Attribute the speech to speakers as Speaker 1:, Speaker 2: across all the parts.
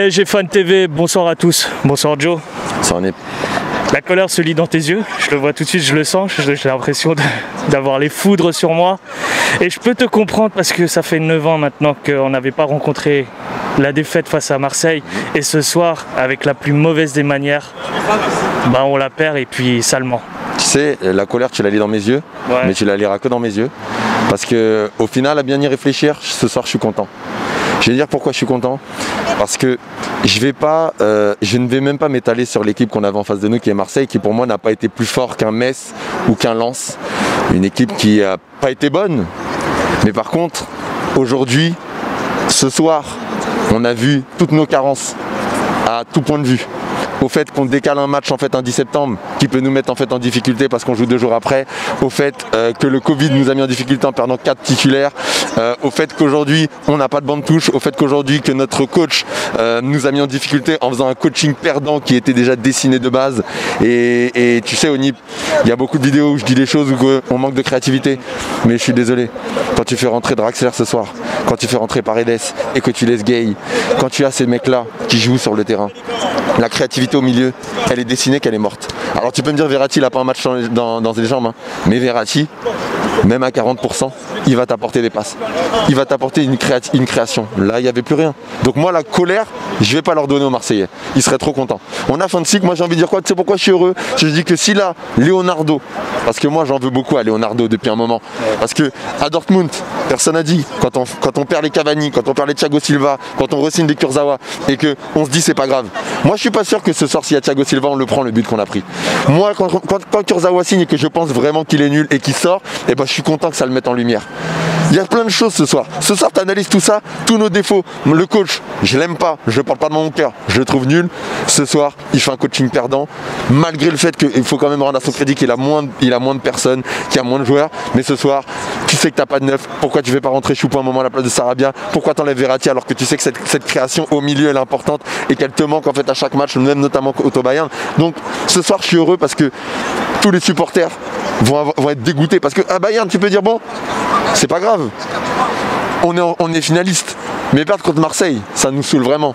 Speaker 1: J'ai Fan TV, bonsoir à tous. Bonsoir Joe.
Speaker 2: Ça en est.
Speaker 1: La colère se lit dans tes yeux, je le vois tout de suite, je le sens, j'ai l'impression d'avoir les foudres sur moi. Et je peux te comprendre parce que ça fait 9 ans maintenant qu'on n'avait pas rencontré la défaite face à Marseille. Et ce soir, avec la plus mauvaise des manières, bah on la perd et puis salement.
Speaker 2: Tu sais, la colère tu la lis dans mes yeux, ouais. Mais tu la liras que dans mes yeux. Parce que au final, à bien y réfléchir, ce soir je suis content. Je vais dire pourquoi je suis content. Parce que je ne vais même pas m'étaler sur l'équipe qu'on avait en face de nous qui est Marseille, qui pour moi n'a pas été plus fort qu'un Metz ou qu'un Lens. Une équipe qui n'a pas été bonne. Mais par contre, aujourd'hui, ce soir, on a vu toutes nos carences à tout point de vue. Au fait qu'on décale un match en fait un 10 septembre qui peut nous mettre en fait en difficulté parce qu'on joue 2 jours après, au fait que le Covid nous a mis en difficulté en perdant 4 titulaires, au fait qu'aujourd'hui on n'a pas de banc de touche, au fait qu'aujourd'hui que notre coach nous a mis en difficulté en faisant un coaching perdant qui était déjà dessiné de base et tu sais Onip, il y a beaucoup de vidéos où je dis des choses où on manque de créativité, mais je suis désolé, quand tu fais rentrer Draxler ce soir, quand tu fais rentrer Paredes et que tu laisses Gay, quand tu as ces mecs là qui jouent sur le terrain, la créativité au milieu, elle est dessinée qu'elle est morte. Alors tu peux me dire Verratti il n'a pas un match dans les jambes, hein. Mais Verratti, même à 40%, il va t'apporter des passes. Il va t'apporter une création. Là, il n'y avait plus rien. Donc moi, la colère, je ne vais pas leur donner aux Marseillais. Ils seraient trop contents. On a fin de cycle, moi j'ai envie de dire quoi? Tu sais pourquoi je suis heureux? Je dis que si là, Leonardo, parce que moi j'en veux beaucoup à Leonardo depuis un moment, parce que à Dortmund, personne n'a dit, quand on perd les Cavani, quand on perd les Thiago Silva, quand on re-signe des Kurzawa, et qu'on se dit c'est pas grave. Moi je suis pas sûr que ce soir, s'il y a Thiago Silva, on le prend le but qu'on a pris. Moi, quand Kurzawa signe et que je pense vraiment qu'il est nul et qu'il sort, eh ben, je suis content que ça le mette en lumière. Il y a plein de choses ce soir. Ce soir, tu analyses tout ça, tous nos défauts. Le coach, je l'aime pas, je parle pas de mon cœur, je le trouve nul. Ce soir, il fait un coaching perdant, malgré le fait qu'il faut quand même rendre à son crédit qu'il a moins de personnes, qu'il y a moins de joueurs. Mais ce soir, tu sais que t'as pas de neuf. Pourquoi tu ne fais pas rentrer Choupo un moment à la place de Sarabia? Pourquoi t'enlèves Verratti alors que tu sais que cette création au milieu elle est importante et qu'elle te manque en fait à chaque match, même notamment au Bayern. Donc ce soir, je suis heureux parce que tous les supporters vont être dégoûtés parce que à Bayern, tu peux dire bon, c'est pas grave, on est finaliste, mais perdre contre Marseille, ça nous saoule vraiment.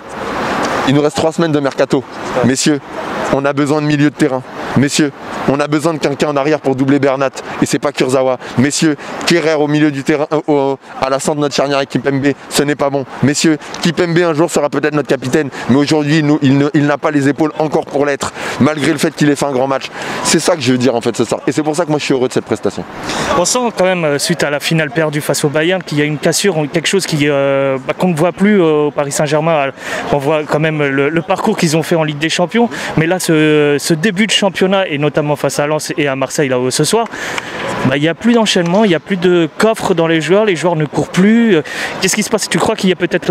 Speaker 2: Il nous reste 3 semaines de mercato. Messieurs, on a besoin de milieu de terrain. Messieurs, on a besoin de quelqu'un en arrière pour doubler Bernat. Et c'est pas Kurzawa. Messieurs, Kerrer au milieu du terrain, à la centre de notre charnière avec Kimpembe, ce n'est pas bon. Messieurs, Kimpembe un jour sera peut-être notre capitaine, mais aujourd'hui, il n'a pas les épaules encore pour l'être, malgré le fait qu'il ait fait un grand match. C'est ça que je veux dire en fait ce soir. Et c'est pour ça que moi je suis heureux de cette prestation.
Speaker 1: On sent quand même, suite à la finale perdue face au Bayern, qu'il y a une cassure, quelque chose qu'on ne voit plus au Paris Saint-Germain. On voit quand même le parcours qu'ils ont fait en Ligue des Champions. Mais là, ce début de championnat, et notamment face à Lens et à Marseille là, ce soir, il n'y a plus d'enchaînement, il n'y a plus de coffre dans les joueurs ne courent plus. Qu'est-ce qui se passe? Tu crois qu'il y a peut-être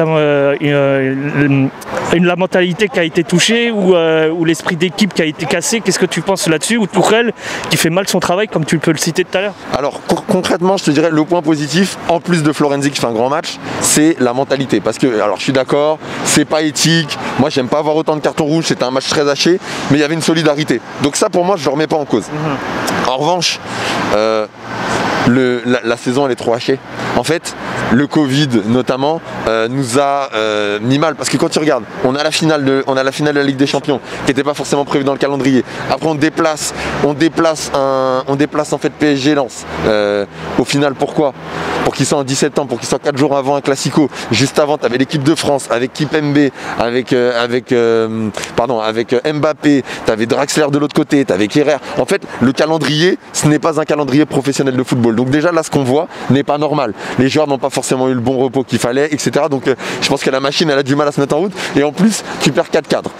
Speaker 1: la mentalité qui a été touchée ou l'esprit d'équipe qui a été cassé? Qu'est-ce que tu penses là-dessus? Ou Tourelle qui fait mal son travail, comme tu peux le citer tout à l'heure?
Speaker 2: Alors concrètement, je te dirais le point positif, en plus de Florenzi qui fait un grand match, c'est la mentalité. Parce que, alors je suis d'accord, c'est pas éthique, moi j'aime pas avoir autant de cartons rouges, c'était un match très haché, mais il y avait une solidarité. Donc ça pour moi je ne le remets pas en cause. En revanche, la saison elle est trop hachée. En fait, le Covid notamment nous a mis mal parce que quand tu regardes, on a la finale de la Ligue des Champions qui n'était pas forcément prévue dans le calendrier. Après on déplace en fait PSG Lens. Au final pourquoi? Pour qu'ils soient en 10 septembre, pour qu'ils soient 4 jours avant un Classico. Juste avant, tu avais l'équipe de France avec Kimpembe, avec Mbappé, tu avais Draxler de l'autre côté, tu avais Kerrer. En fait, le calendrier, ce n'est pas un calendrier professionnel de football. Donc déjà là, ce qu'on voit n'est pas normal. Les joueurs n'ont pas forcément eu le bon repos qu'il fallait, etc. Donc je pense que la machine, elle a du mal à se mettre en route. Et en plus, tu perds 4 cadres.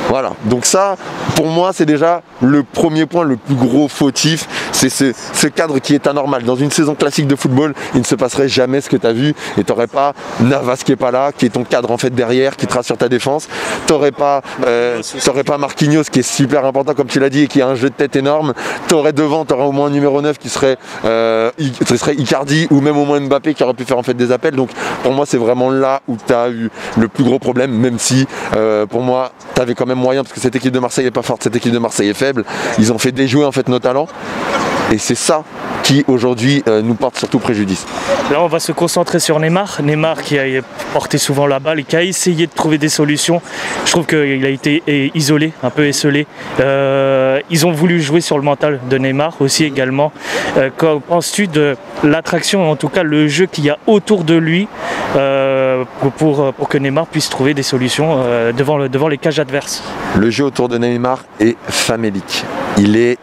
Speaker 2: Voilà. Donc ça, pour moi, c'est déjà le premier point, le plus gros fautif. C'est ce cadre qui est anormal. Dans une saison classique de football, il ne se passerait jamais ce que tu as vu. Et tu n'aurais pas Navas qui est pas là, qui est ton cadre en fait derrière, qui trace sur ta défense. Tu n'aurais pas Marquinhos qui est super important comme tu l'as dit et qui a un jeu de tête énorme. Tu aurais devant, tu aurais au moins un numéro 9 qui serait Icardi ou même au moins Mbappé qui aurait pu faire en fait des appels. Donc pour moi c'est vraiment là où tu as eu le plus gros problème, même si pour moi tu avais quand même moyen parce que cette équipe de Marseille n'est pas forte, cette équipe de Marseille est faible. Ils ont fait déjouer en fait nos talents. Et c'est ça qui aujourd'hui nous portent surtout préjudice.
Speaker 1: Là on va se concentrer sur Neymar. Neymar qui a porté souvent la balle et qui a essayé de trouver des solutions. Je trouve qu'il a été isolé, un peu esselé. Ils ont voulu jouer sur le mental de Neymar aussi également. Qu'en penses-tu de l'attraction, en tout cas le jeu qu'il y a autour de lui pour que Neymar puisse trouver des solutions devant les cages adverses?
Speaker 2: Le jeu autour de Neymar est famélique. Il est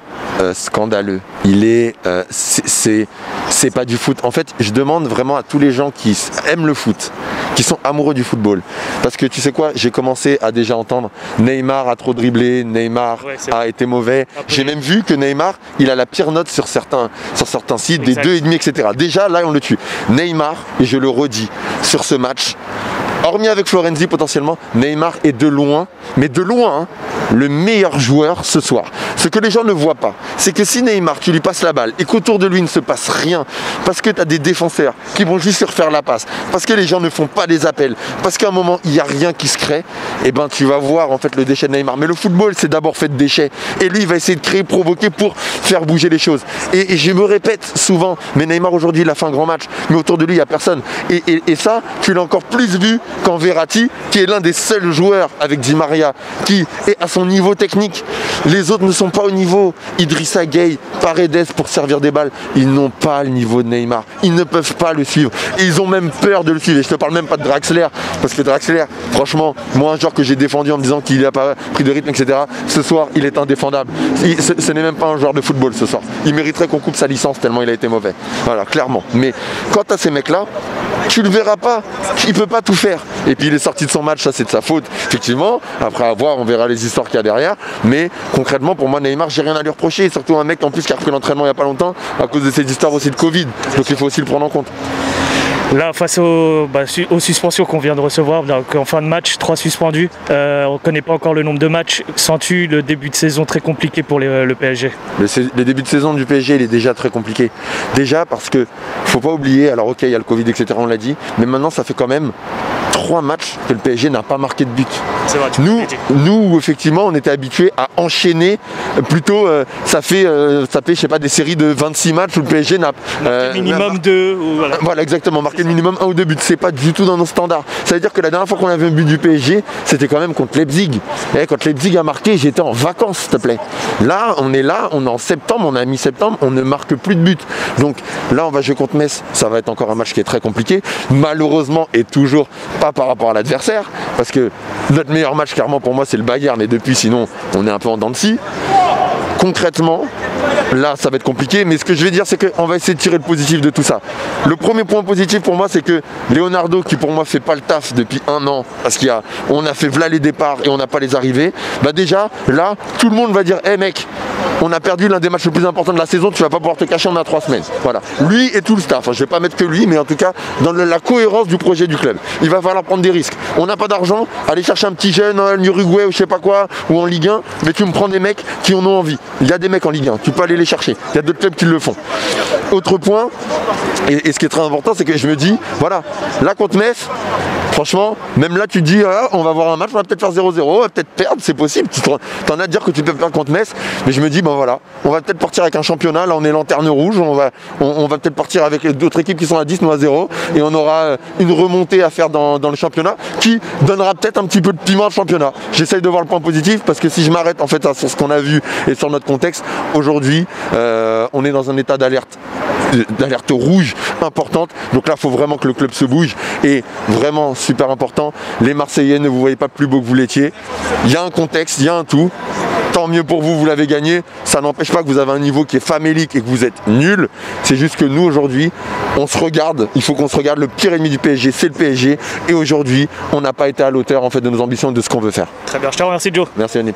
Speaker 2: scandaleux. Il est, c'est pas du foot. En fait, je demande vraiment à tous les gens qui aiment le foot, qui sont amoureux du football. Parce que tu sais quoi, j'ai commencé à déjà entendre Neymar a trop dribblé, Neymar a été mauvais. J'ai même vu que Neymar, il a la pire note sur certains sites, des 2,5, etc. Déjà, là, on le tue. Neymar, et je le redis, sur ce match, hormis avec Florenzi potentiellement, Neymar est de loin, mais de loin, hein, le meilleur joueur ce soir. Ce que les gens ne voient pas, c'est que si Neymar, tu lui passes la balle et qu'autour de lui ne se passe rien, parce que tu as des défenseurs qui vont juste refaire la passe, parce que les gens ne font pas des appels, parce qu'à un moment, il n'y a rien qui se crée, et ben tu vas voir en fait le déchet de Neymar. Mais le football, c'est d'abord fait de déchets. Et lui, il va essayer de créer, provoquer pour faire bouger les choses. Et je me répète souvent, mais Neymar aujourd'hui, il a fait un grand match, mais autour de lui, il n'y a personne. Et ça, tu l'as encore plus vu quand Verratti, qui est l'un des seuls joueurs avec Di Maria, qui est à son niveau technique. Les autres ne sont pas au niveau. Idrissa Gueye, Paredes pour servir des balles, ils n'ont pas le niveau de Neymar. Ils ne peuvent pas le suivre. Et ils ont même peur de le suivre. Et je te parle même pas de Draxler, parce que Draxler, franchement, moi un joueur que j'ai défendu en me disant qu'il n'a pas pris de rythme, etc. Ce soir, il est indéfendable. Ce n'est même pas un joueur de football ce soir. Il mériterait qu'on coupe sa licence tellement il a été mauvais. Voilà, clairement. Mais quant à ces mecs-là, tu le verras pas. Il peut pas tout faire. Et puis il est sorti de son match, ça c'est de sa faute, effectivement. Après avoir, on verra les histoires qu'il y a derrière. Mais concrètement, pour moi, Neymar, j'ai rien à lui reprocher. Surtout un mec en plus qui a repris l'entraînement il n'y a pas longtemps à cause de ces histoires aussi de Covid. Donc il faut aussi le prendre en compte.
Speaker 1: Là, face aux suspensions qu'on vient de recevoir, donc en fin de match, 3 suspendus, on ne connaît pas encore le nombre de matchs. Sens-tu le début de saison très compliqué pour le PSG?
Speaker 2: Le début de saison du PSG, il est déjà très compliqué. Déjà parce que, faut pas oublier, alors ok, il y a le Covid, etc., on l'a dit, mais maintenant ça fait quand même 3 matchs que le PSG n'a pas marqué de but.
Speaker 1: C'est vrai,
Speaker 2: nous, effectivement, on était habitués à enchaîner. Plutôt, ça fait, je sais pas, des séries de 26 matchs où le PSG n'a
Speaker 1: minimum 2.
Speaker 2: Voilà, exactement, marqué minimum 1 ou 2 buts. C'est pas du tout dans nos standards. Ça veut dire que la dernière fois qu'on avait un but du PSG, c'était quand même contre Leipzig. Et quand Leipzig a marqué, j'étais en vacances, s'il te plaît. Là, on est en septembre, on est à mi-septembre, on ne marque plus de buts. Donc là, on va jouer contre Metz. Ça va être encore un match qui est très compliqué. Malheureusement, et toujours pas par rapport à l'adversaire, parce que notre meilleur match, clairement, pour moi, c'est le Bayern. Et depuis, sinon, on est un peu en dents de scie. Concrètement, là ça va être compliqué, mais ce que je vais dire c'est qu'on va essayer de tirer le positif de tout ça. Le premier point positif pour moi c'est que Leonardo, qui pour moi fait pas le taf depuis 1 an, parce qu'on a fait voilà les départs et on n'a pas les arrivées, bah déjà là tout le monde va dire hey mec, on a perdu l'un des matchs les plus importants de la saison, tu vas pas pouvoir te cacher, on a 3 semaines. Voilà, lui et tout le staff, je vais pas mettre que lui, mais en tout cas dans la cohérence du projet du club, il va falloir prendre des risques. On n'a pas d'argent, aller chercher un petit jeune en Uruguay ou je sais pas quoi, ou en Ligue 1, mais tu me prends des mecs qui en ont envie. Il y a des mecs en Ligue 1, tu peux aller les chercher. Il y a d'autres clubs qui le font. Autre point, et ce qui est très important, c'est que je me dis, voilà, là contre Metz, franchement, même là tu te dis, ah, on va avoir un match, on va peut-être faire 0-0, on va peut-être perdre, c'est possible. T'en as à dire que tu peux perdre contre Metz, mais je me dis, ben voilà, on va peut-être partir avec un championnat, là on est lanterne rouge, on va peut-être partir avec d'autres équipes qui sont à 10, nous à 0, et on aura une remontée à faire dans le championnat qui donnera peut-être un petit peu de piment au championnat. J'essaye de voir le point positif, parce que si je m'arrête en fait sur ce qu'on a vu et sur notre contexte, aujourd'hui, on est dans un état d'alerte rouge importante. Donc là, il faut vraiment que le club se bouge. Et vraiment, super important, les Marseillais, ne vous voyez pas plus beau que vous l'étiez. Il y a un contexte, il y a un tout. Tant mieux pour vous, vous l'avez gagné. Ça n'empêche pas que vous avez un niveau qui est famélique et que vous êtes nul. C'est juste que nous, aujourd'hui, on se regarde. Il faut qu'on se regarde. Le pire ennemi du PSG, c'est le PSG. Et aujourd'hui, on n'a pas été à l'auteur en fait, de nos ambitions et de ce qu'on veut faire.
Speaker 1: Très bien, je te remercie, Joe.
Speaker 2: Merci, Annie.